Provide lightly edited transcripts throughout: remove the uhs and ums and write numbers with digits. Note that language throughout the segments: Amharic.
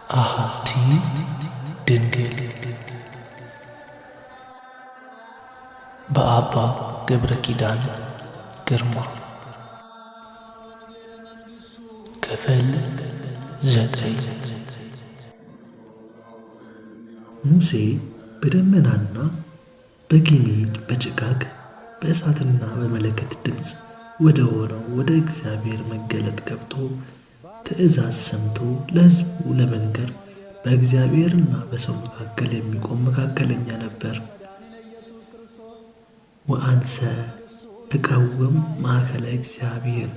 አሐቲ ድንግል በአባ ገብረ ኪዳን ግርማ። ክፍል 9። ሙሴ በደመናና በጊሜድ በጭጋግ በእሳትና በመለከት ድምፅ ወደ ሆነው ወደ እግዚአብሔር መገለጥ ገብቶ ትእዛዝ ሰምቶ ለሕዝቡ ለመንገር በእግዚአብሔርና በሰው መካከል የሚቆም መካከለኛ ነበር። ወአንሰ እቀውም ማእከለ እግዚአብሔር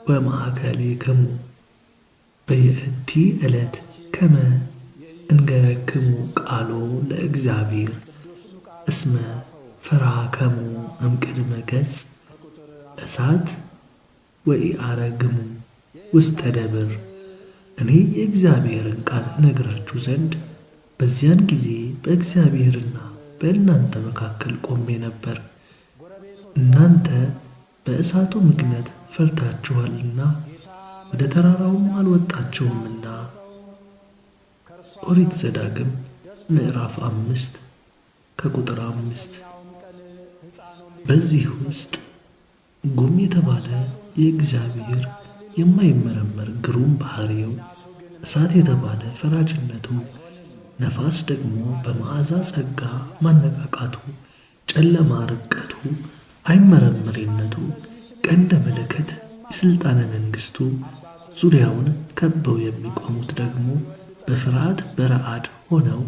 ወማእከሌክሙ በይእቲ ዕለት ከመ እንገረክሙ ቃሎ ለእግዚአብሔር እስመ ፈራከሙ እምቅድመ ገጽ እሳት ወኢአረግሙ ውስተ ደብር። እኔ የእግዚአብሔርን ቃል ነግራችሁ ዘንድ በዚያን ጊዜ በእግዚአብሔርና በእናንተ መካከል ቆሜ ነበር። እናንተ በእሳቱ ምክንያት ፈርታችኋልና ወደ ተራራውም አልወጣችሁምና። ኦሪት ዘዳግም ምዕራፍ 5 ከቁጥር 5። በዚህ ውስጥ ጉም የተባለ የእግዚአብሔር የማይመረመር ግሩም ባህሪው፣ እሳት የተባለ ፈራጅነቱ፣ ነፋስ ደግሞ በመዓዛ ጸጋ ማነቃቃቱ፣ ጨለማ ርቀቱ፣ አይመረመሬነቱ፣ ቀንደ መለከት የሥልጣነ መንግሥቱ፣ ዙሪያውን ከበው የሚቆሙት ደግሞ በፍርሃት በረአድ ሆነው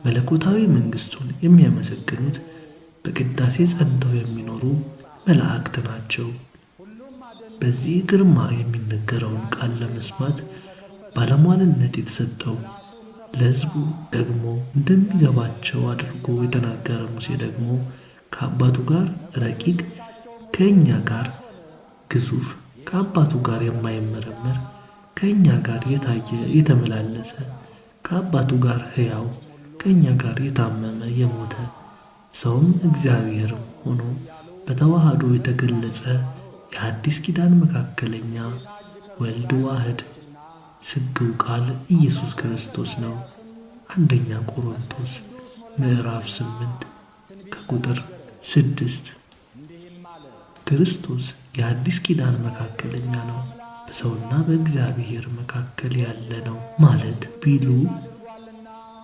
መለኮታዊ መንግሥቱን የሚያመሰግኑት በቅዳሴ ጸንተው የሚኖሩ መላእክት ናቸው። በዚህ ግርማ የሚነገረውን ቃል ለመስማት ባለሟልነት የተሰጠው ለሕዝቡ ደግሞ እንደሚገባቸው አድርጎ የተናገረ ሙሴ ደግሞ ከአባቱ ጋር ረቂቅ፣ ከእኛ ጋር ግዙፍ፣ ከአባቱ ጋር የማይመረመር፣ ከእኛ ጋር የታየ የተመላለሰ፣ ከአባቱ ጋር ሕያው፣ ከእኛ ጋር የታመመ የሞተ፣ ሰውም እግዚአብሔርም ሆኖ በተዋህዶ የተገለጸ የአዲስ ኪዳን መካከለኛ ወልድ ዋህድ ስግው ቃል ኢየሱስ ክርስቶስ ነው። አንደኛ ቆሮንቶስ ምዕራፍ 8 ከቁጥር 6። ክርስቶስ የአዲስ ኪዳን መካከለኛ ነው፣ በሰውና በእግዚአብሔር መካከል ያለ ነው ማለት ቢሉ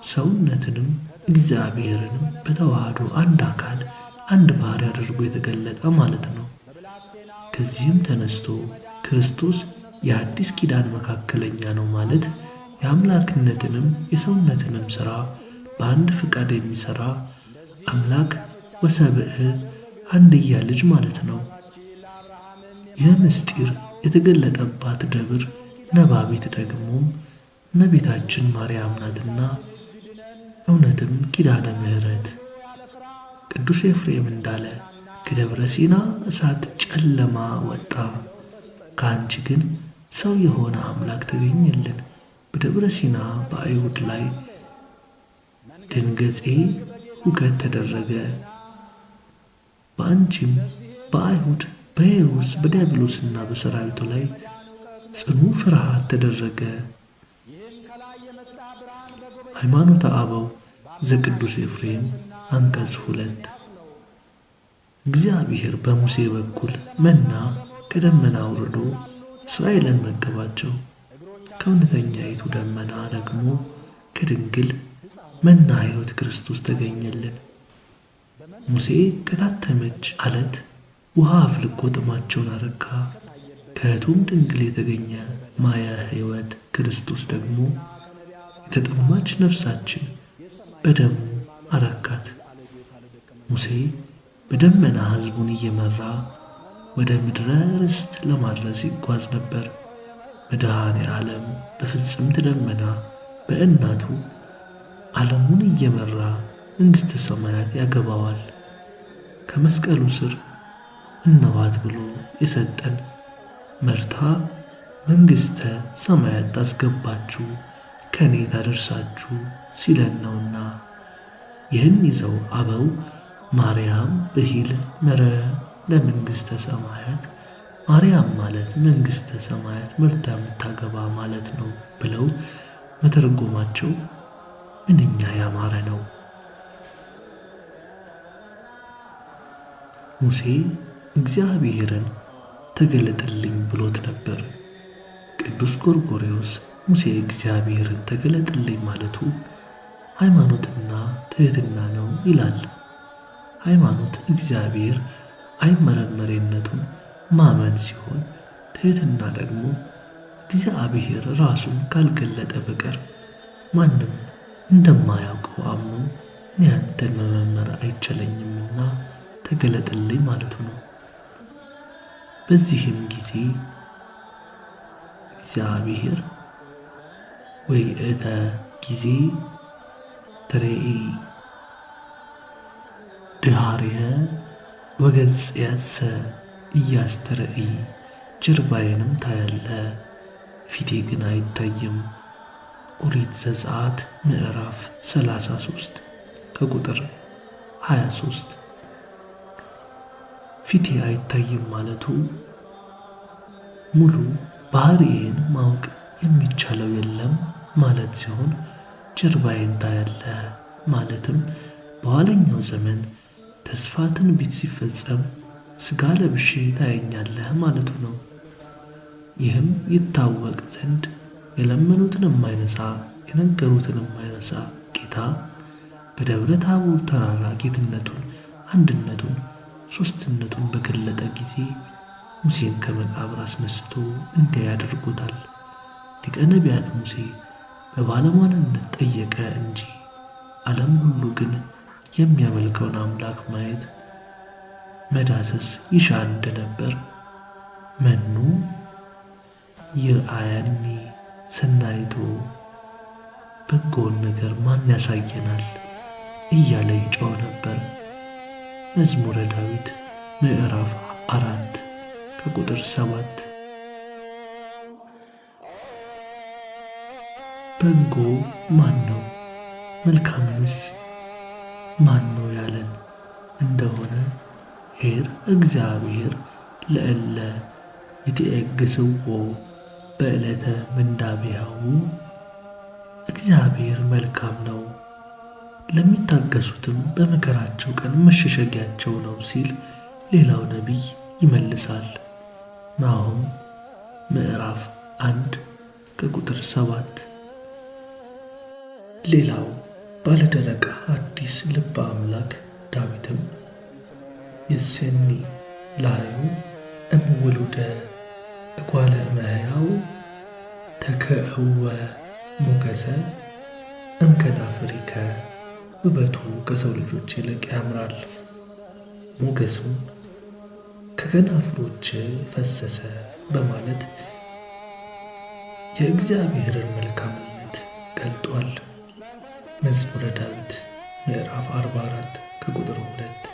ሰውነትንም እግዚአብሔርንም በተዋህዶ አንድ አካል አንድ ባህሪ አድርጎ የተገለጠ ማለት ነው። ከዚህም ተነስቶ ክርስቶስ የአዲስ ኪዳን መካከለኛ ነው ማለት የአምላክነትንም የሰውነትንም ሥራ በአንድ ፍቃድ የሚሠራ አምላክ ወሰብእ አንድያ ልጅ ማለት ነው። ይህ ምስጢር የተገለጠባት ደብር ነባቢት ደግሞም እመቤታችን ማርያም ናትና እውነትም ኪዳነ ምሕረት። ቅዱስ ኤፍሬም እንዳለ ከደብረ ሲና እሳት ጨለማ ወጣ፣ ከአንቺ ግን ሰው የሆነ አምላክ ተገኘልን። በደብረ ሲና በአይሁድ ላይ ድንገጼ ሁከት ተደረገ፣ በአንቺም በአይሁድ በሄሮድስ በዲያብሎስና በሰራዊቱ ላይ ጽኑ ፍርሃት ተደረገ። ሃይማኖተ አበው ዘቅዱስ ኤፍሬም አንቀጽ 2። እግዚአብሔር በሙሴ በኩል መና ከደመና አውርዶ እስራኤልን መገባቸው። ከእውነተኛይቱ ደመና ደግሞ ከድንግል መና ሕይወት ክርስቶስ ተገኘልን። ሙሴ ከታተመች አለት ውሃ አፍልቆ ጥማቸውን አረካ። ከእህቱም ድንግል የተገኘ ማየ ሕይወት ክርስቶስ ደግሞ የተጠማች ነፍሳችን በደሙ አረካት። ሙሴ በደመና ሕዝቡን እየመራ ወደ ምድረ ርስት ለማድረስ ይጓዝ ነበር። መድኃኔ ዓለም በፍጽምት ደመና በእናቱ ዓለሙን እየመራ መንግሥተ ሰማያት ያገባዋል። ከመስቀሉ ስር እነዋት ብሎ የሰጠን መርታ መንግሥተ ሰማያት ታስገባችሁ ከኔ ታደርሳችሁ ሲለን ነውና። ይህን ይዘው አበው ማርያም ብሂል መረ ለመንግሥተ ሰማያት ማርያም ማለት መንግሥተ ሰማያት መርታ የምታገባ ማለት ነው ብለው መተርጎማቸው ምንኛ ያማረ ነው። ሙሴ እግዚአብሔርን ተገለጥልኝ ብሎት ነበር። ቅዱስ ጎርጎርዮስ ሙሴ እግዚአብሔርን ተገለጥልኝ ማለቱ ሃይማኖትና ትሕትና ነው ይላል። ሃይማኖት እግዚአብሔር አይመረመሬነቱን ማመን ሲሆን፣ ትሕትና ደግሞ እግዚአብሔር ራሱን ካልገለጠ በቀር ማንም እንደማያውቀው አምኖ እኔ አንተን መመርመር አይቻለኝምና ተገለጥልኝ ማለቱ ነው። በዚህም ጊዜ እግዚአብሔር ወይእተ ጊዜ ትሬኢ ድሃርየ ወገጽየሰ ኢያስተርኢ፣ ጀርባዬንም ታያለ ፊቴ ግን አይታይም። ኦሪት ዘጸአት ምዕራፍ 33 ከቁጥር 23። ፊቴ አይታይም ማለቱ ሙሉ ባህሪዬን ማወቅ የሚቻለው የለም ማለት ሲሆን፣ ጀርባዬን ታያለ ማለትም በኋለኛው ዘመን ተስፋ ትንቢት ሲፈጸም ሥጋ ለብሼ ታየኛለህ ማለቱ ነው። ይህም ይታወቅ ዘንድ የለመኑትን የማይነሳ የነገሩትን የማይረሳ ጌታ በደብረ ታቦር ተራራ ጌትነቱን፣ አንድነቱን፣ ሦስትነቱን በገለጠ ጊዜ ሙሴን ከመቃብር አስነስቶ እንዲህ ያደርጎታል። ሊቀ ነቢያት ሙሴ በባለሟልነት ጠየቀ እንጂ ዓለም ሁሉ ግን የሚያመልከውን አምላክ ማየት መዳሰስ ይሻ እንደነበር መኑ ይርአየኒ ሰናይቶ፣ በጎውን ነገር ማን ያሳየናል እያለ ይጮህ ነበር። መዝሙረ ዳዊት ምዕራፍ 4 ከቁጥር 7። በጎ ማን ነው መልካምንስ ማን ነው ያለን እንደሆነ ኄር እግዚአብሔር ለእለ ይትዔገሥዎ በዕለተ ምንዳቤሁ፣ እግዚአብሔር መልካም ነው ለሚታገሱትም በመከራቸው ቀን መሸሸጊያቸው ነው ሲል ሌላው ነቢይ ይመልሳል። ናሆም ምዕራፍ 1 ከቁጥር 7። ሌላው ባለደረቅ ሐዲስ ልበ አምላክ ዳዊትም ይሴኒ ላዩ እምውሉደ እጓለ እመሕያው ተከእወ ሞገሰ እምከናፍሪከ፣ ውበቱ ከሰው ልጆች ይልቅ ያምራል፣ ሞገሱም ከከናፍሮች ፈሰሰ በማለት የእግዚአብሔርን መልካምነት ገልጧል። መዝሙረ ዳዊት ምዕራፍ 44 ከቁጥር 2።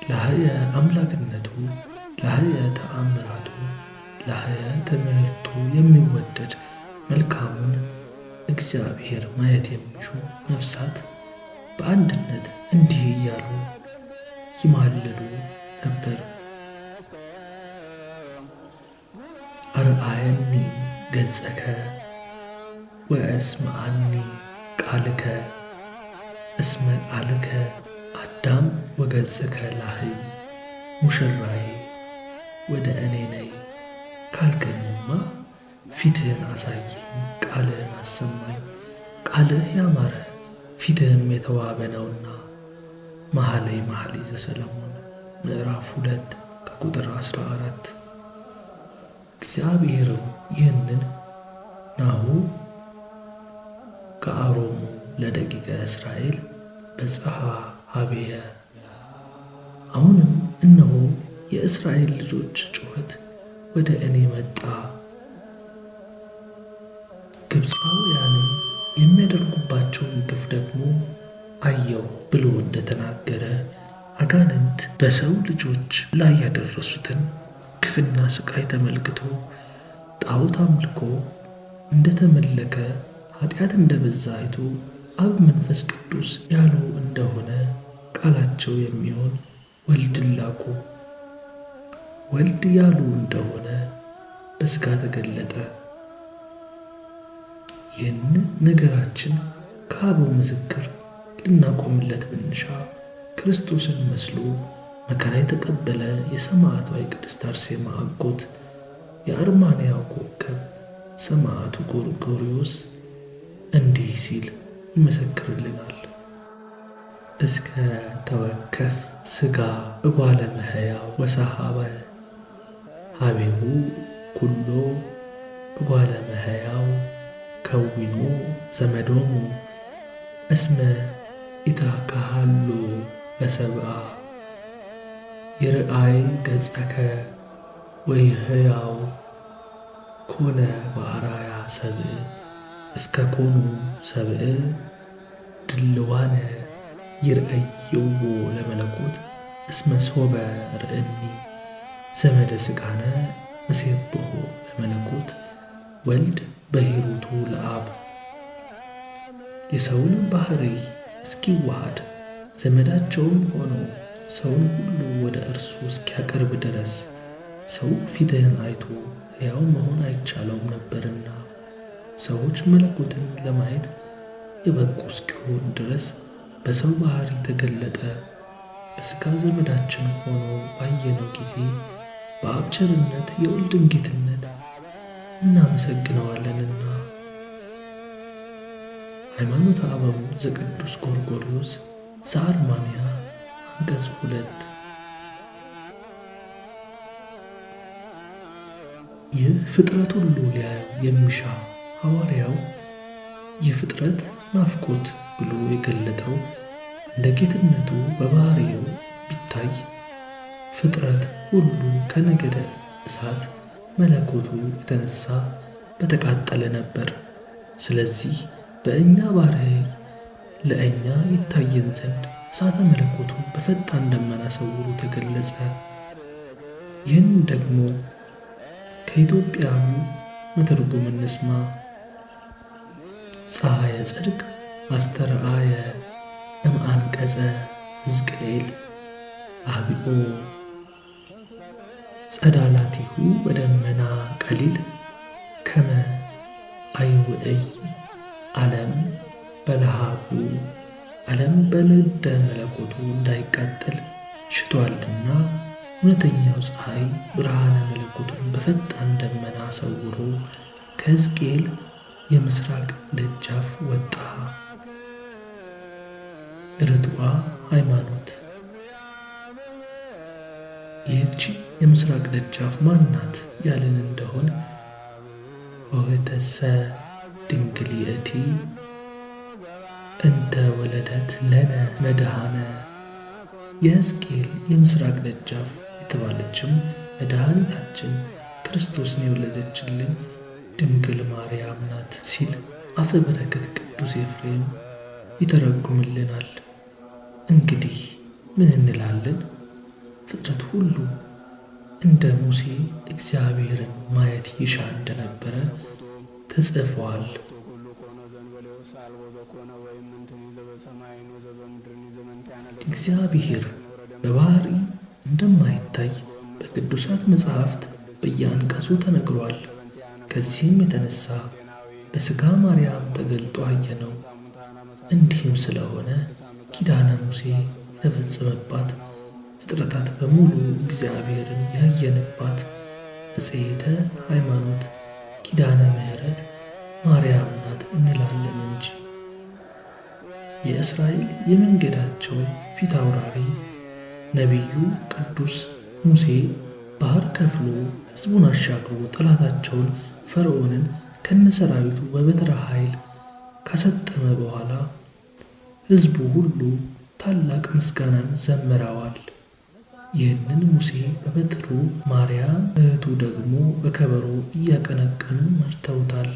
ለሀየ አምላክነቱ ለሀየ ተአምራቱ ለሀየ ትምህርቱ የሚወደድ መልካሙን እግዚአብሔር ማየት የሚሹ ነፍሳት በአንድነት እንዲህ እያሉ ይማልሉ ነበር። አርአየኒ ገጸከ ወእስምዓኒ ቃልከ እስመ ቃልከ አዳም ወገጽከ ላህይ፣ ሙሽራዬ ወደ እኔ ነይ ካልከኝማ ፊትህን አሳየኝ፣ ቃልህን አሰማኝ። ቃልህ ያማረ ፊትህም የተዋበ ነውና። መኃልየ መኃልይ ዘሰሎሞን ምዕራፍ 2 ከቁጥር 14። እግዚአብሔርም ይህንን ናሁ ከአሮሙ ለደቂቀ እስራኤል በጽሐ ሀቤየ፣ አሁንም እነሆ የእስራኤል ልጆች ጩኸት ወደ እኔ መጣ፣ ግብፃውያንም የሚያደርጉባቸውን ግፍ ደግሞ አየሁ ብሎ እንደተናገረ አጋንንት በሰው ልጆች ላይ ያደረሱትን ግፍና ስቃይ ተመልክቶ ጣዖት አምልኮ እንደተመለከ ኃጢአት እንደበዛ አይቶ አብ መንፈስ ቅዱስ ያሉ እንደሆነ ቃላቸው የሚሆን ወልድን ላኩ። ወልድ ያሉ እንደሆነ በሥጋ ተገለጠ። ይህን ነገራችን ከአበው ምስክር ልናቆምለት ብንሻ ክርስቶስን መስሎ መከራ የተቀበለ የሰማዕቷ የቅድስት አርሴማ አጎት የአርማንያው ኮከብ ሰማዕቱ ጎርጎርዮስ እንዲህ ሲል ይመሰክርልናል። እስከ ተወከፍ ሥጋ እጓለ እመሕያው ወሰሐበ ሀቤሁ ኩሎ እጓለ እመሕያው ከዊኖ ዘመዶሙ እስመ ኢታካሃሎ ለሰብአ ይርአይ ገጸከ ወይሕያው ኮነ በአርአያ ሰብእ እስከ ኮኑ ሰብእ ድልዋነ ይርአይዎ ለመለኮት እስመ ሶበ ርእኒ ዘመደ ሥጋነ ንሴብሖ ለመለኮት ወልድ በሂሩቱ ለአብ። የሰውን ባሕርይ እስኪዋሃድ ዘመዳቸውም ሆኖ ሰውን ሁሉ ወደ እርሱ እስኪያቀርብ ድረስ ሰው ፊትህን አይቶ ሕያው መሆን አይቻለውም ነበርና ሰዎች መለኮትን ለማየት የበቁ እስኪሆኑ ድረስ በሰው ባሕርይ ተገለጠ። በሥጋ ዘመዳችን ሆኖ ባየነው ጊዜ በአብ ቸርነት የወልድን ጌትነት እናመሰግነዋለንና። ሃይማኖተ አበው ዘቅዱስ ጎርጎርዮስ ዘአርማንያ አንቀጽ 2። ይህ ፍጥረት ሁሉ ሊያየው የሚሻ ሐዋርያው የፍጥረት ናፍቆት ብሎ የገለጠው እንደ ጌትነቱ በባሕርዩ ቢታይ ፍጥረት ሁሉ ከነገደ እሳት መለኮቱ የተነሳ በተቃጠለ ነበር። ስለዚህ በእኛ ባሕርይ ለእኛ ይታየን ዘንድ እሳተ መለኮቱ በፈጣን ደመና ሰውሮ ተገለጸ። ይህን ደግሞ ከኢትዮጵያዊ መተርጉም እንስማ። ፀሐየ ጽድቅ አስተርአየ እምአንቀጸ ሕዝቅኤል አብኦ ጸዳላቲሁ በደመና ቀሊል ከመ አይውዕይ ዓለም በለሃቡ ዓለም በንደ መለኮቱ እንዳይቃጠል ሽቷልና እውነተኛው ፀሐይ ብርሃነ መለኮቱን በፈጣን ደመና ሰውሮ ከሕዝቅኤል የምስራቅ ደጃፍ ወጣ። ርቱዐ ሃይማኖት። ይህች የምስራቅ ደጃፍ ማናት ያልን እንደሆን ኆኅተሰ ድንግል ይእቲ እንተ ወለደት ለነ መድኃነ። የሕዝቅኤል የምስራቅ ደጃፍ የተባለችም መድኃኒታችን ክርስቶስን የወለደችልን ድንግል ማርያም ናት ሲል አፈ በረከት ቅዱስ ኤፍሬም ይተረጉምልናል። እንግዲህ ምን እንላለን? ፍጥረት ሁሉ እንደ ሙሴ እግዚአብሔርን ማየት ይሻ እንደነበረ ተጽፈዋል። እግዚአብሔር በባሕርይ እንደማይታይ በቅዱሳት መጻሕፍት በየአንቀጹ ተነግሯል። ከዚህም የተነሳ በሥጋ ማርያም ተገልጦ አየነው። እንዲህም ስለሆነ ኪዳነ ሙሴ የተፈጸመባት ፍጥረታት በሙሉ እግዚአብሔርን ያየንባት መጽሔተ ሃይማኖት ኪዳነ ምሕረት ማርያም ናት እንላለን እንጂ። የእስራኤል የመንገዳቸው ፊት አውራሪ ነቢዩ ቅዱስ ሙሴ ባሕር ከፍሎ ሕዝቡን አሻግሮ ጠላታቸውን ፈርዖንን ከነሰራዊቱ በበትረ ኃይል ካሰጠመ በኋላ ሕዝቡ ሁሉ ታላቅ ምስጋናን ዘምረዋል። ይህንን ሙሴ በበትሩ ማርያም እህቱ ደግሞ በከበሮ እያቀነቀኑ መርተውታል።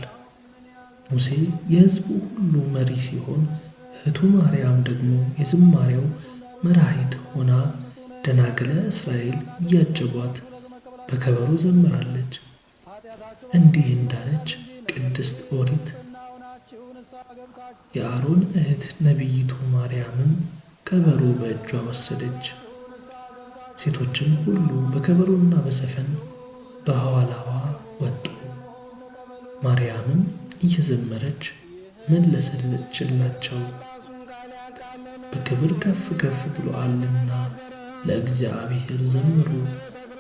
ሙሴ የሕዝቡ ሁሉ መሪ ሲሆን እህቱ ማርያም ደግሞ የዝማሬው መራሂት ሆና ደናግለ እስራኤል እያጀቧት በከበሮ ዘምራለች። እንዲህ እንዳለች ቅድስት ኦሪት የአሮን እህት ነቢይቱ ማርያምም ከበሮ በእጇ ወሰደች። ሴቶችን ሁሉ በከበሮና በዘፈን በኋላዋ ወጡ። ማርያምም እየዘመረች መለሰችላቸው። በክብር ከፍ ከፍ ብሎአልና ለእግዚአብሔር ዘምሩ፣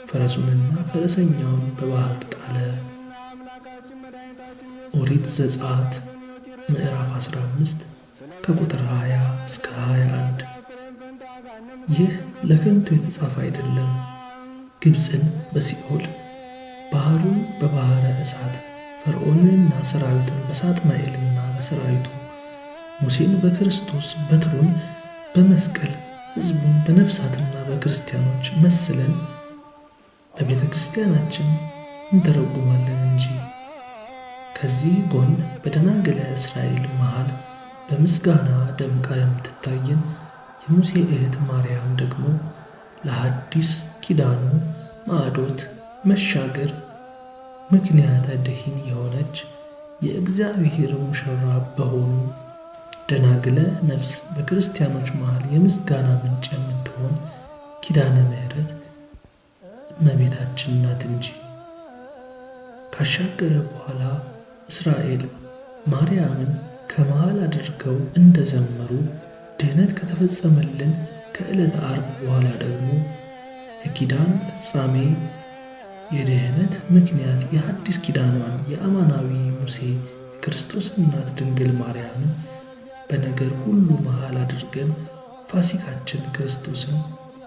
ፈረሱንና ፈረሰኛውን በባሕር ጣለ። ኦሪት ዘጸአት ምዕራፍ 15 ከቁጥር 20 እስከ 21። ይህ ለከንቱ የተጻፈ አይደለም። ግብፅን በሲኦል ባህሩን በባሕረ እሳት ፈርዖንንና ሰራዊቱን በሳጥናኤልና በሰራዊቱ ሙሴን በክርስቶስ በትሩን በመስቀል ሕዝቡን በነፍሳትና በክርስቲያኖች መስለን በቤተ ክርስቲያናችን እንተረጉማለን እንጂ። ከዚህ ጎን በደናግለ እስራኤል መሃል በምስጋና ደምቃ የምትታየን የሙሴ እህት ማርያም ደግሞ ለሐዲስ ኪዳኑ ማዕዶት መሻገር ምክንያተ ድኂን የሆነች የእግዚአብሔር ሙሽራ በሆኑ ደናግለ ነፍስ በክርስቲያኖች መሃል የምስጋና ምንጭ የምትሆን ኪዳነ ምሕረት እመቤታችን ናት እንጂ። ካሻገረ በኋላ እስራኤል ማርያምን ከመሃል አድርገው እንደዘመሩ ድኅነት ከተፈጸመልን ከዕለተ ዓርብ በኋላ ደግሞ የኪዳን ፍጻሜ የድኅነት ምክንያት የሐዲስ ኪዳኗን የአማናዊ ሙሴ የክርስቶስ እናት ድንግል ማርያምን በነገር ሁሉ መሃል አድርገን ፋሲካችን ክርስቶስን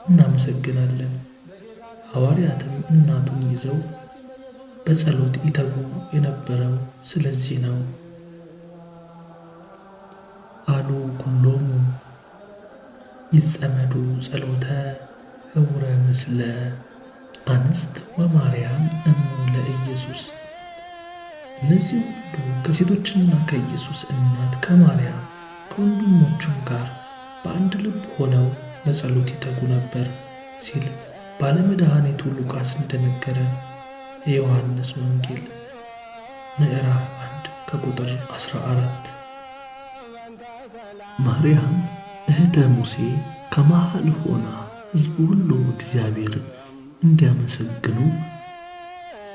እናመሰግናለን። ሐዋርያትም እናቱን ይዘው በጸሎት ይተጉ የነበረው ስለዚህ ነው። አሉ ኩሎሙ ይጸመዱ ጸሎተ ህቡረ ምስለ አንስት ወማርያም እሙ ለኢየሱስ። እነዚህ ሁሉ ከሴቶችና ከኢየሱስ እናት ከማርያም ከወንድሞቹም ጋር በአንድ ልብ ሆነው ለጸሎት ይተጉ ነበር ሲል ባለመድኃኒቱ ሉቃስ እንደነገረ የዮሐንስ ወንጌል ምዕራፍ 1 ከቁጥር 14። ማርያም እህተ ሙሴ ከመሃል ሆና ሕዝቡ ሁሉ እግዚአብሔርን እንዲያመሰግኑ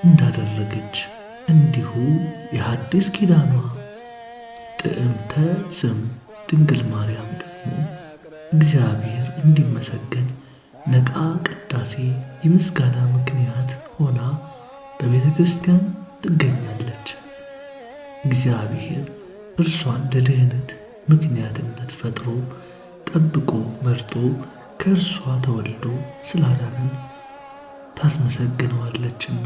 እንዳደረገች እንዲሁ የሐዲስ ኪዳኗ ጥዕምተ ስም ድንግል ማርያም ደግሞ እግዚአብሔር እንዲመሰገን ነቃ ቅዳሴ የምስጋና ምክንያት ሆና በቤተ ክርስቲያን ትገኛለች። እግዚአብሔር እርሷን ለድኅነት ምክንያትነት ፈጥሮ ጠብቆ መርጦ ከእርሷ ተወልዶ ስላዳንን ታስመሰግነዋለችና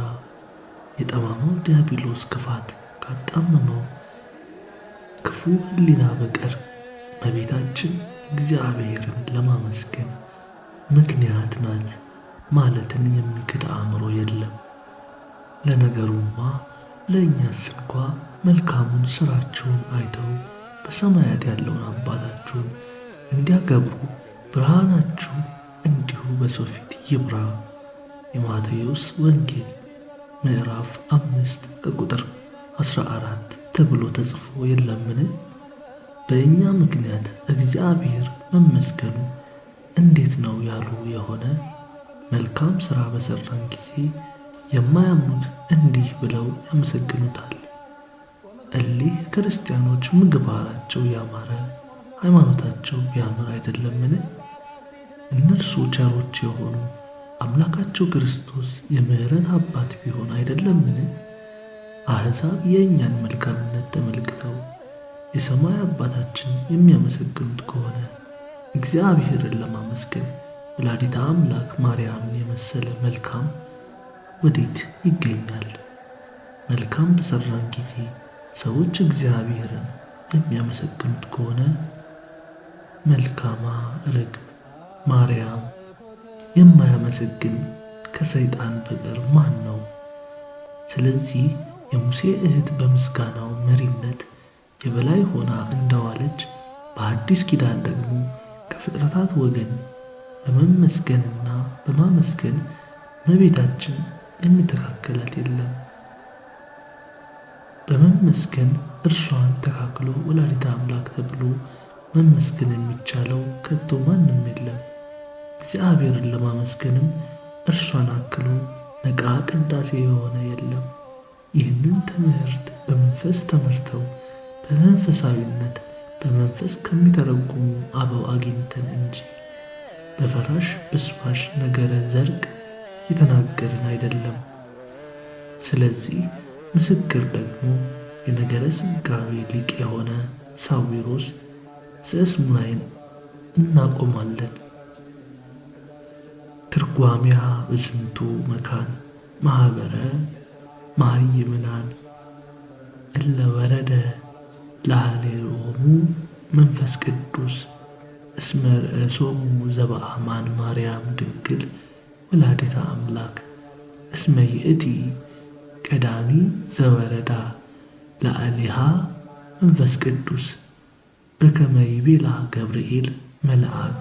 የጠማማው ዲያብሎስ ክፋት ካጣመመው ክፉ ሕሊና በቀር እመቤታችን እግዚአብሔርን ለማመስገን ምክንያት ናት ማለትን የሚክድ አእምሮ የለም። ለነገሩማ ለእኛስ እንኳ መልካሙን ሥራችሁን አይተው በሰማያት ያለውን አባታችሁን እንዲያከብሩ ብርሃናችሁ እንዲሁ በሰው ፊት ይብራ። የማቴዎስ ወንጌል ምዕራፍ 5 ከቁጥር 14 ተብሎ ተጽፎ የለምን? በእኛ ምክንያት እግዚአብሔር መመስገኑ እንዴት ነው ያሉ የሆነ መልካም ሥራ በሠራን ጊዜ የማያምኑት እንዲህ ብለው ያመሰግኑታል። እሊህ ክርስቲያኖች ምግባራቸው ያማረ ሃይማኖታቸው ቢያምር አይደለምን? እነርሱ ቸሮች የሆኑ አምላካቸው ክርስቶስ የምሕረት አባት ቢሆን አይደለምን? አሕዛብ የእኛን መልካምነት ተመልክተው የሰማይ አባታችን የሚያመሰግኑት ከሆነ እግዚአብሔርን ለማመስገን ወላዲተ አምላክ ማርያምን የመሰለ መልካም ወዴት ይገኛል? መልካም በሠራን ጊዜ ሰዎች እግዚአብሔርን የሚያመሰግኑት ከሆነ መልካማ ርግብ ማርያም የማያመሰግን ከሰይጣን በቀር ማን ነው? ስለዚህ የሙሴ እህት በምስጋናው መሪነት የበላይ ሆና እንደዋለች በአዲስ ኪዳን ደግሞ ከፍጥረታት ወገን በመመስገንና በማመስገን እመቤታችን የሚተካከላት የለም። በመመስገን እርሷን ተካክሎ ወላዲተ አምላክ ተብሎ መመስገን የሚቻለው ከቶ ማንም የለም። እግዚአብሔርን ለማመስገንም እርሷን አክሎ ነቃ ቅዳሴ የሆነ የለም። ይህንን ትምህርት በምን በመንፈስ ተመርተው በመንፈሳዊነት በመንፈስ ከሚተረጉሙ አበው አግኝተን እንጂ በፈራሽ በስፋሽ ነገረ ዘርግ የተናገርን አይደለም። ስለዚህ ምስክር ደግሞ የነገረ ሥጋዌ ሊቅ የሆነ ሳዊሮስ ዘእስሙናይን እናቆማለን። ትርጓሜሃ በዝንቱ መካን ማኅበረ መሃይምናን እለ ወረደ ላዕሌሆሙ መንፈስ ቅዱስ እስመ ርእሶሙ ዘበአማን ማርያም ድንግል ወላዲተ አምላክ እስመ ይእቲ ቀዳሚ ዘወረዳ ላዕሌሃ መንፈስ ቅዱስ በከመ ይቤላ ገብርኤል መልአክ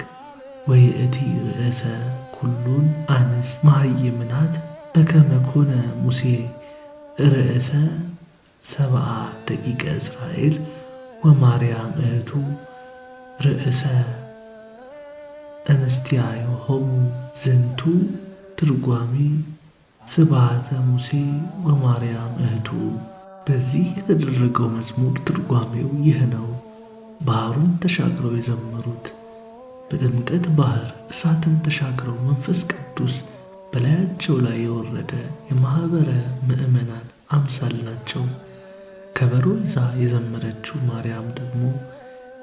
ወይእቲ ርእሰ ኩሉን አንስት መሃይምናት በከመ ኮነ ሙሴ ርእሰ ሰብአ ደቂቀ እስራኤል ወማርያም እህቱ ርእሰ እንስቲያሆሙ ዝንቱ ትርጓሜ ስብሐተ ሙሴ ወማርያም እህቱ። በዚህ የተደረገው መዝሙር ትርጓሜው ይህ ነው። ባህሩን ተሻግረው የዘመሩት በጥምቀት ባህር እሳትን ተሻግረው መንፈስ ቅዱስ በላያቸው ላይ የወረደ የማኅበረ ምእመናን አምሳል ናቸው። ከበሮ ይዛ የዘመረችው ማርያም ደግሞ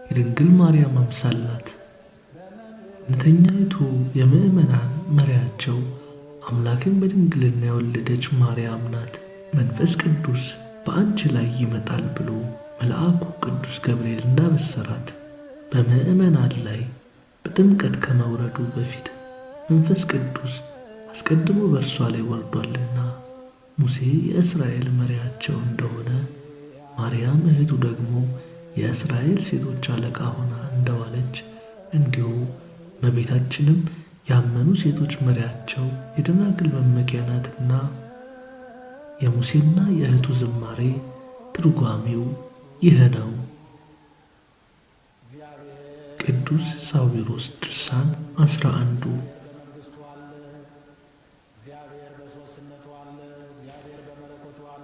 የድንግል ማርያም አምሳል ናት። እውነተኛይቱ የምእመናን መሪያቸው አምላክን በድንግልና የወለደች ማርያም ናት። መንፈስ ቅዱስ በአንቺ ላይ ይመጣል ብሎ መልአኩ ቅዱስ ገብርኤል እንዳበሰራት በምእመናን ላይ በጥምቀት ከመውረዱ በፊት መንፈስ ቅዱስ አስቀድሞ በእርሷ ላይ ወርዷልና ሙሴ የእስራኤል መሪያቸው እንደሆነ ማርያም እህቱ ደግሞ የእስራኤል ሴቶች አለቃ ሆና እንደዋለች እንዲሁ እመቤታችንም ያመኑ ሴቶች መሪያቸው የደናግል መመኪያ ናትና የሙሴና የእህቱ ዝማሬ ትርጓሜው ይህ ነው። ቅዱስ ሳዊሮስ ድርሳን 11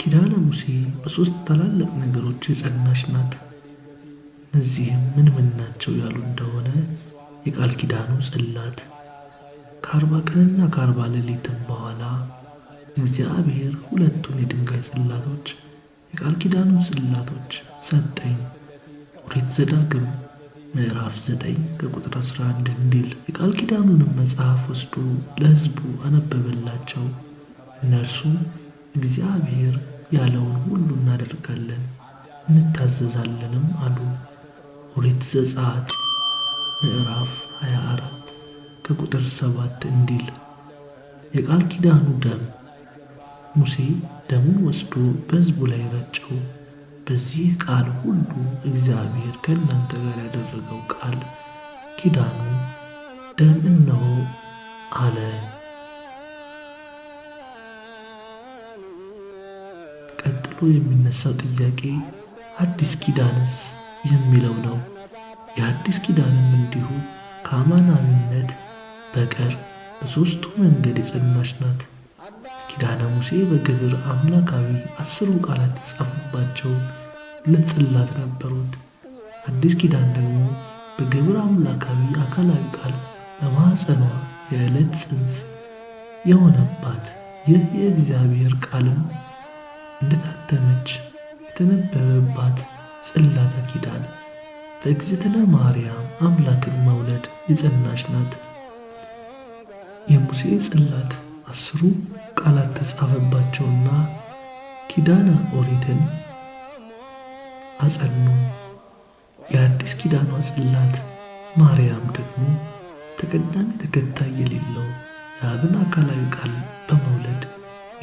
ኪዳነ ሙሴ በሦስት ታላላቅ ነገሮች የጸናች ናት። እነዚህም ምን ምን ናቸው ያሉ እንደሆነ የቃል ኪዳኑ ጽላት ከ40 ቀንና ከ40 ሌሊትም በኋላ እግዚአብሔር ሁለቱን የድንጋይ ጽላቶች የቃል ኪዳኑን ጽላቶች ሰጠኝ። ኦሪት ዘዳግም ምዕራፍ 9 ከቁጥር 11 እንዲል የቃል ኪዳኑንም መጽሐፍ ወስዶ ለሕዝቡ አነበበላቸው። እነርሱም እግዚአብሔር ያለውን ሁሉ እናደርጋለን እንታዘዛለንም አሉ። ኦሪት ዘጸአት ምዕራፍ 24 ከቁጥር 7 እንዲል የቃል ኪዳኑ ደም ሙሴ ደሙን ወስዶ በሕዝቡ ላይ ረጨው። በዚህ ቃል ሁሉ እግዚአብሔር ከእናንተ ጋር ያደረገው ቃል ኪዳኑ ደም እነሆ አለ። ቀጥሎ የሚነሳው ጥያቄ አዲስ ኪዳንስ የሚለው ነው። የአዲስ ኪዳንም እንዲሁ ከአማናዊነት በቀር በሦስቱ መንገድ የጸናች ናት። ኪዳነ ሙሴ በግብር አምላካዊ 10 ቃላት የተጻፉባቸው 2 ጽላት ነበሩት። አዲስ ኪዳን ደግሞ በግብር አምላካዊ አካላዊ ቃል በማኅፀኗ የዕለት ጽንስ የሆነባት ይህ የእግዚአብሔር ቃልም እንደታተመች የተነበበባት ጽላተ ኪዳን በእግዝእትነ ማርያም አምላክን መውለድ የጸናች ናት። የሙሴ ጽላት 10 ቃላት ተጻፈባቸውና ኪዳነ ኦሪትን አጸኑ። የአዲስ ኪዳኗ ጽላት ማርያም ደግሞ ተቀዳሚ ተከታይ የሌለው የአብን አካላዊ ቃል በመውለድ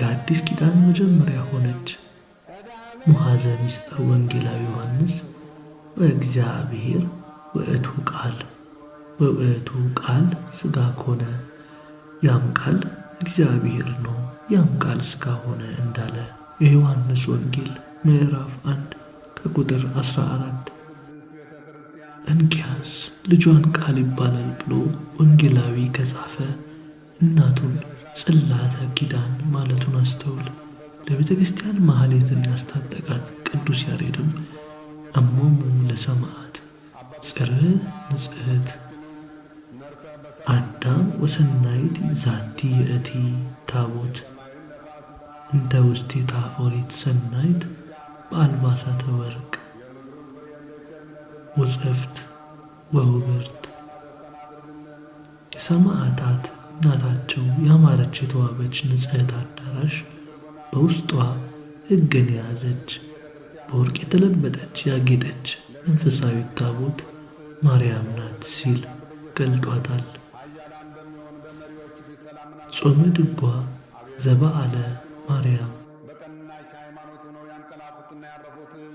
የአዲስ ኪዳን መጀመሪያ ሆነች። ሙሐዘ ምስጢር ወንጌላዊ ዮሐንስ ወእግዚአብሔር ውእቱ ቃል ወውእቱ ቃል ሥጋ ኮነ፣ ያም ቃል እግዚአብሔር ነው፣ ያም ቃል ሥጋ ሆነ እንዳለ የዮሐንስ ወንጌል ምዕራፍ 1 ከቁጥር 14። እንኪያስ ልጇን ቃል ይባላል ብሎ ወንጌላዊ ከጻፈ እናቱን ጽላተ ኪዳን ማለቱን አስተውል። ለቤተ ክርስቲያን ማህሌትን ያስታጠቃት ቅዱስ ያሬድም እሞሙ ለሰማዕት ጽርህ ንጽሕት አዳም ወሰናይት ዛቲ የእቲ ታቦት እንተ ውስቴታ ኦሪት ሰናይት በአልባሳተ ወርቅ ወጸፍት ወውብርት። የሰማዕታት እናታቸው ያማረች የተዋበች ንጽሕት አዳራሽ በውስጧ ሕግን የያዘች በወርቅ የተለበጠች ያጌጠች መንፈሳዊት ታቦት ማርያም ናት ሲል ገልጧታል። ጾመ ድጓ ዘበዓለ ማርያም። በቀናች ሃይማኖት ሆነው ያንቀላፉትና ያረፉትን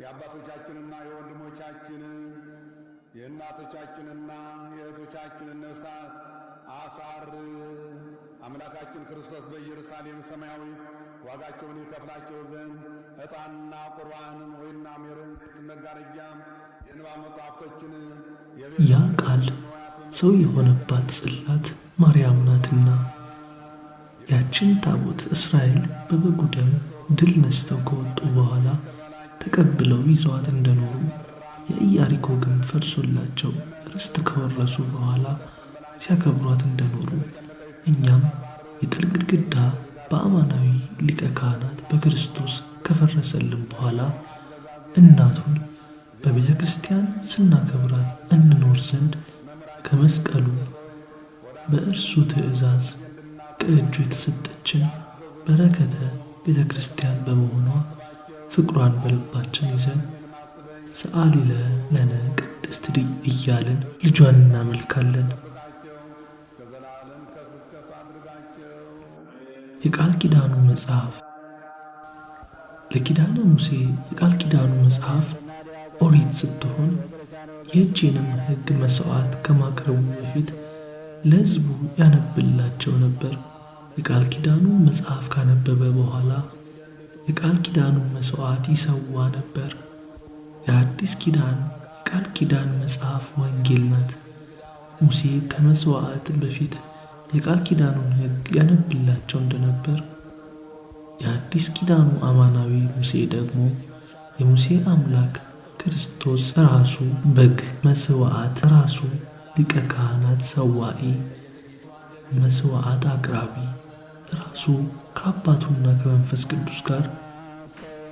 የአባቶቻችንና የወንድሞቻችን የእናቶቻችንና የእህቶቻችንን ነፍሳት አሳር አምላካችን ክርስቶስ በኢየሩሳሌም ሰማያዊ ዋጋቸውን ይከፍላቸው ዘንድ ዕጣንና ቁርባንን ወይና ሜሮን መጋረጃም የንባ መጻሕፍቶችን ያ ቃል ሰው የሆነባት ጽላት ማርያም ናትና ያችን ታቦት እስራኤል በበጉ ደም ድል ነስተው ከወጡ በኋላ ተቀብለው ይዘዋት እንደኖሩ የኢያሪኮ ግንብ ፈርሶላቸው ርስት ከወረሱ በኋላ ሲያከብሯት እንደኖሩ እኛም የጥል ግድግዳ በአማናዊ ሊቀ ካህናት በክርስቶስ ከፈረሰልን በኋላ እናቱን በቤተ ክርስቲያን ስናከብራት እንኖር ዘንድ ከመስቀሉ በእርሱ ትእዛዝ ከእጁ የተሰጠችን በረከተ ቤተ ክርስቲያን በመሆኗ ፍቅሯን በልባችን ይዘን ሰአሊ ለነ ቅድስት ድንግል እያልን ልጇን እናመልካለን። የቃል ኪዳኑ መጽሐፍ። ለኪዳነ ሙሴ የቃል ኪዳኑ መጽሐፍ ኦሪት ስትሆን ይህችንም ሕግ መሥዋዕት ከማቅረቡ በፊት ለሕዝቡ ያነብላቸው ነበር። የቃል ኪዳኑ መጽሐፍ ካነበበ በኋላ የቃል ኪዳኑ መሥዋዕት ይሰዋ ነበር። የአዲስ ኪዳን የቃል ኪዳን መጽሐፍ ወንጌል ናት። ሙሴ ከመሥዋዕት በፊት የቃል ኪዳኑን ሕግ ያነብላቸው እንደነበር የአዲስ ኪዳኑ አማናዊ ሙሴ ደግሞ የሙሴ አምላክ ክርስቶስ ራሱ በግ መሥዋዕት፣ ራሱ ሊቀ ካህናት ሰዋኢ መሥዋዕት አቅራቢ፣ ራሱ ከአባቱና ከመንፈስ ቅዱስ ጋር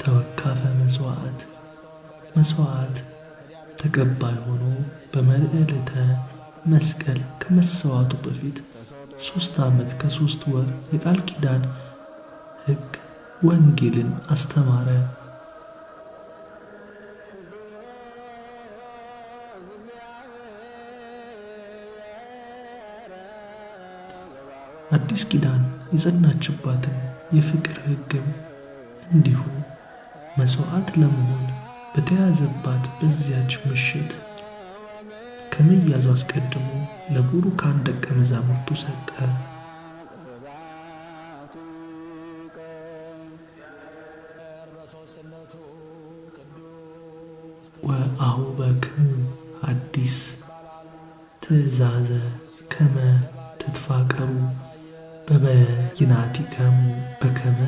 ተወካፈ መሥዋዕት ተቀባይ ሆኖ በመልዕልተ መስቀል ከመሰዋቱ በፊት 3 ዓመት ከ3 ወር የቃል ኪዳን ሕግ ወንጌልን አስተማረ። አዲስ ኪዳን የጸናችባትን የፍቅር ሕግም እንዲሁ መሥዋዕት ለመሆን በተያዘባት በዚያች ምሽት ከመያዙ አስቀድሞ ለቡሩካን ደቀ መዛሙርቱ ሰጠ። ወአሁበክሙ ሐዲስ ትእዛዘ ከመ ትትፋቀሩ በበይናቲከሙ በከመ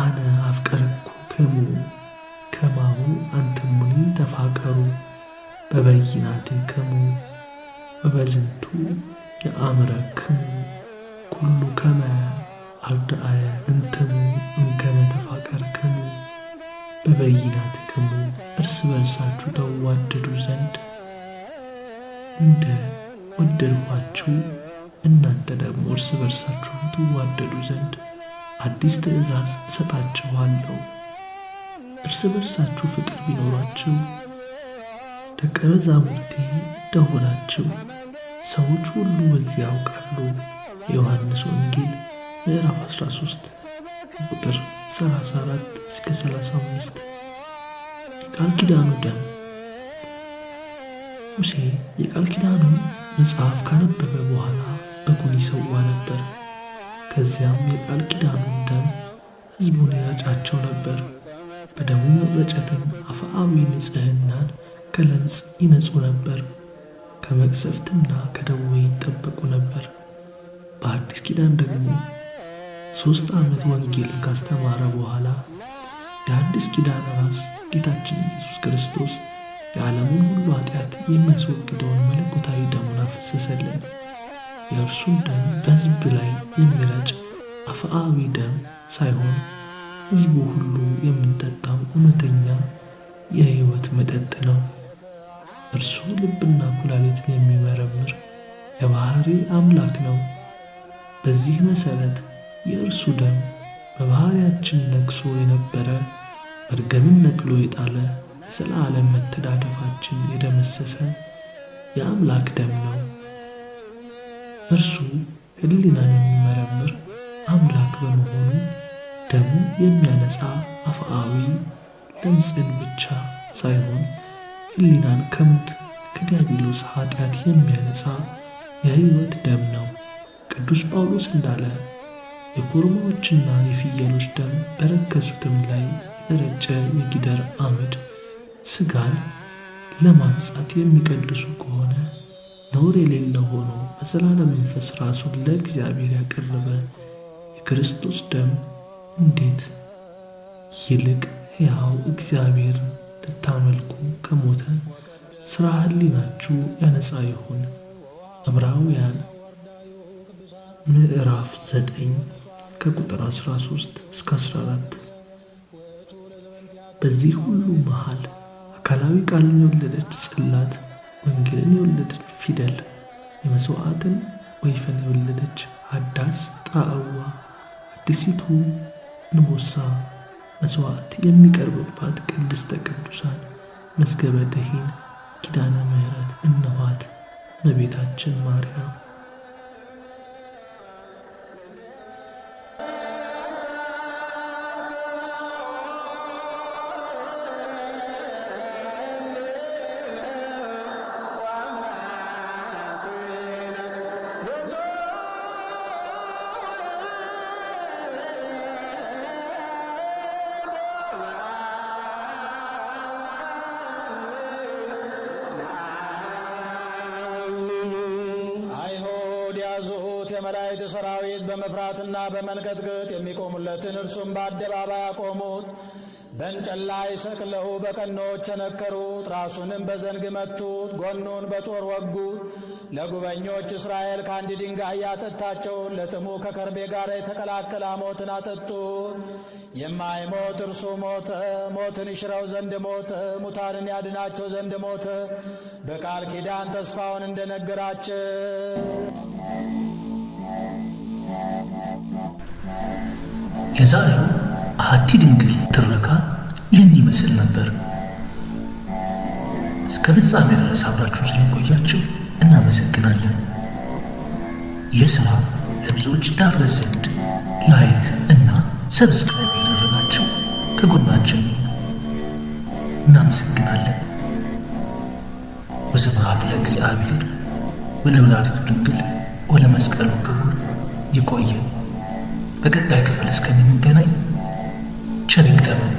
አነ አፍቀርኩክሙ ከማሁ አንትሙኒ ተፋቀሩ በበይናቲከሙ ወበዝንቱ የአምረክሙ ኩሉ ከመ አርዳአየ እንትሙ እምከመ ተፋቀርክሙ በበይናቲከሙ እርስ በርሳችሁ ተዋደዱ ዘንድ እንደ ወደድኋችሁ እናንተ ደግሞ እርስ በርሳችሁ ትዋደዱ ዘንድ አዲስ ትእዛዝ እሰጣችኋለሁ። እርስ በርሳችሁ ፍቅር ቢኖራችሁ ደቀ መዛሙርቴ እንደሆናችሁ ሰዎች ሁሉ በዚህ ያውቃሉ። የዮሐንስ ወንጌል ምዕራፍ 13 ቁጥር 34 እስከ 35። የቃል ኪዳኑ ደም። ሙሴ የቃል ኪዳኑን መጽሐፍ ካነበበ በኋላ በጉን ይሰዋ ነበር። ከዚያም የቃል ኪዳኑን ደም ሕዝቡን ይረጫቸው ነበር። በደሙ መረጨትም አፍአዊ ንጽሕናን ከለምጽ ይነጹ ነበር፣ ከመቅሰፍትና ከደዌ ይጠበቁ ነበር። በአዲስ ኪዳን ደግሞ 3 ዓመት ወንጌልን ካስተማረ በኋላ የአዲስ ኪዳን ራስ ጌታችን ኢየሱስ ክርስቶስ የዓለሙን ሁሉ ኃጢአት የሚያስወግደውን መለኮታዊ ደሙን አፈሰሰልን። የእርሱን ደም በሕዝብ ላይ የሚረጭ አፍአዊ ደም ሳይሆን ሕዝቡ ሁሉ የምንጠጣው እውነተኛ የሕይወት መጠጥ ነው። እርሱ ልብና ኩላሊትን የሚመረምር የባሕሪ አምላክ ነው። በዚህ መሠረት የእርሱ ደም በባሕርያችን ነግሶ የነበረ መርገምን ነቅሎ የጣለ የዘላለም መተዳደፋችን የደመሰሰ የአምላክ ደም ነው። እርሱ ሕሊናን የሚመረምር አምላክ በመሆኑ ደሙ የሚያነጻ አፍአዊ ለምጽን ብቻ ሳይሆን ሕሊናን ከሞት ከዲያብሎስ ኃጢአት የሚያነጻ የሕይወት ደም ነው። ቅዱስ ጳውሎስ እንዳለ የኮርማዎችና የፍየሎች ደም በረከሱትም ላይ የተረጨ የጊደር አመድ ሥጋን ለማንጻት የሚቀድሱ ከሆነ ነውር የሌለው ሆኖ በዘላለም መንፈስ ራሱን ለእግዚአብሔር ያቀረበ የክርስቶስ ደም እንዴት ይልቅ ሕያው እግዚአብሔርን ልታመልኩ ከሞተ ሥራ ሕሊናችሁ ያነጻ ይሁን። ዕብራውያን ምዕራፍ 9 ከቁጥር 13 እስከ 14። በዚህ ሁሉ መሃል አካላዊ ቃልን የወለደች ጽላት፣ ወንጌልን የወለደች ፊደል፣ የመሥዋዕትን ወይፈን የወለደች ሀዳስ ጣዕዋ፣ አዲሲቱ እንቦሳ መሥዋዕት የሚቀርብባት ቅድስተ ቅዱሳን መዝገበ ደሂን ኪዳነ ምሕረት እነኋት እመቤታችን ማርያም። የመላእክት ሰራዊት በመፍራትና በመንቀጥቀጥ የሚቆሙለትን እርሱም በአደባባይ አቆሙት። በእንጨት ላይ ሰቅለው በቀኖች ቸነከሩት። ራሱንም በዘንግ መቱት፣ ጎኑን በጦር ወጉት። ለጉበኞች እስራኤል ከአንድ ድንጋይ ያጠጣቸውን ለጥሙ ከከርቤ ጋር የተቀላቀለ ሞትን አጠጡት። የማይሞት እርሱ ሞተ፣ ሞትን ይሽረው ዘንድ ሞተ፣ ሙታንን ያድናቸው ዘንድ ሞተ፣ በቃል ኪዳን ተስፋውን እንደነገራቸው። የዛሬው አሐቲ ድንግል ትረካ ይህን ይመስል ነበር። እስከ ፍጻሜ ድረስ አብራችሁን ስለቆያችሁ እናመሰግናለን። ይህ ሥራ ለብዙዎች ዳረስ ዘንድ ላይክ እና ሰብስክራይብ ያደረጋችሁ ከጎናችን እናመሰግናለን። ወስብሐት ለእግዚአብሔር ወለወላዲቱ ድንግል ወለመስቀሉ ክቡር። ይቆየን። በቀጣይ ክፍል እስከምንገናኝ ቸር ይግጠመን።